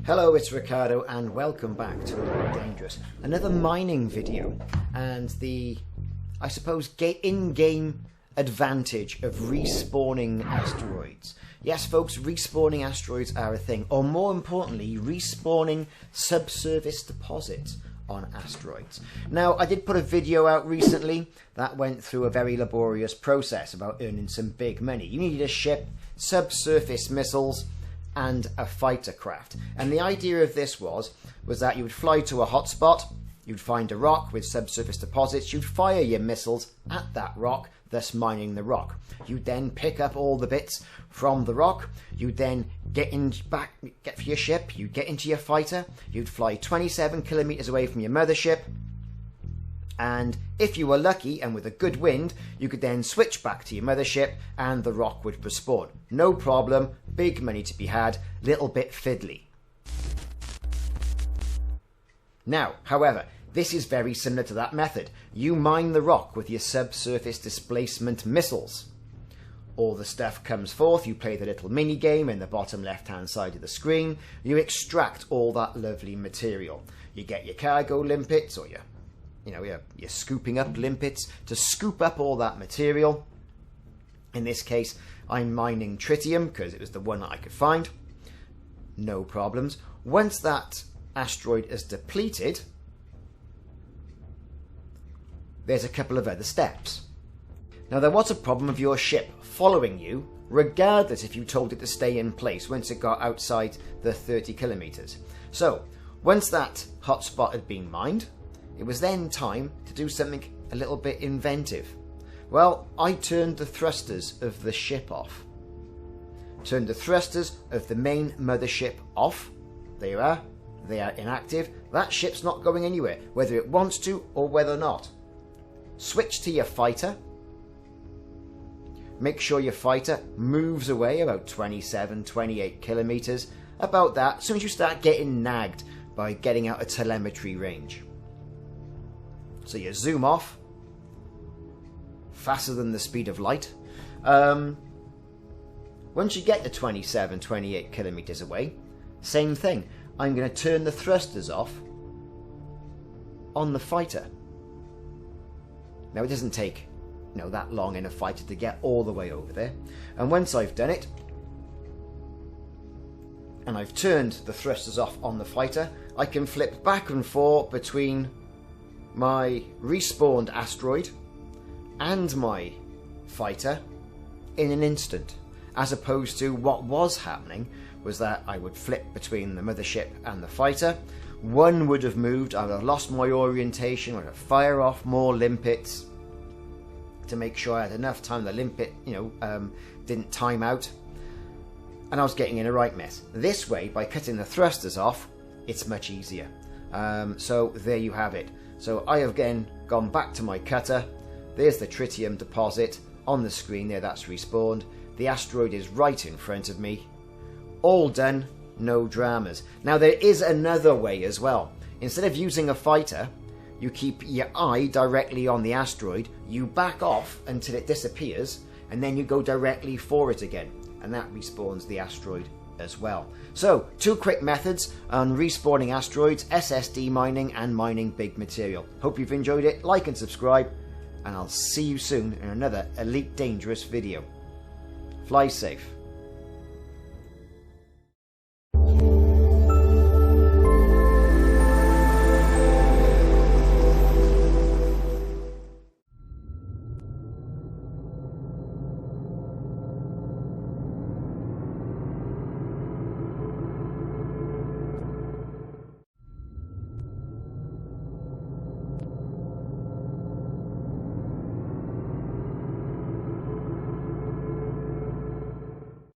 Hello, it's Ricardo and welcome back to another mining video, and the, I suppose, in-game advantage of respawning asteroids. Yes folks, respawning asteroids are a thing, or more importantly, respawning subsurface deposits on asteroids. Now, I did put a video out recently that went through a very laborious process about earning some big money. You needed a ship, subsurface missiles, and a fighter craft. And the idea of this was that you would fly to a hotspot, you'd find a rock with subsurface deposits, you'd fire your missiles at that rock, thus mining the rock. You'd then pick up all the bits from the rock, you'd then get for your ship, you'd get into your fighter, you'd fly 27 kilometers away from your mothership, and if you were lucky and with a good wind, you could then switch back to your mothership and the rock would respawn. No problem, big money to be had, little bit fiddly. Now, however, this is very similar to that method. You mine the rock with your subsurface displacement missiles. All the stuff comes forth, you play the little mini game in the bottom left hand side of the screen, you extract all that lovely material. You get your cargo limpets, or you're scooping up limpets to scoop up all that material. In this case, I'm mining tritium because it was the one that I could find. No problems. Once that asteroid is depleted, there's a couple of other steps. Now, there was a problem of your ship following you, regardless if you told it to stay in place once it got outside the 30 kilometers. So, once that hotspot had been mined, it was then time to do something a little bit inventive. Well, I turned the thrusters of the ship off. Turned the thrusters of the main mothership off. There you are. They are inactive. That ship's not going anywhere, whether it wants to or whether not. Switch to your fighter. Make sure your fighter moves away about 27, 28 kilometers. About that, as soon as you start getting nagged by getting out of telemetry range. So you zoom off, faster than the speed of light. Once you get to 27, 28 kilometers away, same thing. I'm going to turn the thrusters off on the fighter. Now, it doesn't take that long in a fighter to get all the way over there. And once I've done it, and I've turned the thrusters off on the fighter, I can flip back and forth between my respawned asteroid and my fighter in an instant, as opposed to what was happening was that I would flip between the mothership and the fighter. One would have moved, I would have lost my orientation, I would have fire off more limpets to make sure I had enough time the limpet didn't time out, and I was getting in a right mess. This way, by cutting the thrusters off, it's much easier. So there you have it. So I have again gone back to my cutter. There's the tritium deposit on the screen there, that's respawned. The asteroid is right in front of me. All done, no dramas. Now, there is another way as well. Instead of using a fighter, you keep your eye directly on the asteroid, you back off until it disappears, and then you go directly for it again. And that respawns the asteroid as well. So, two quick methods on respawning asteroids, SSD mining, and mining big material. Hope you've enjoyed it. Like and subscribe, and I'll see you soon in another Elite Dangerous video. Fly safe.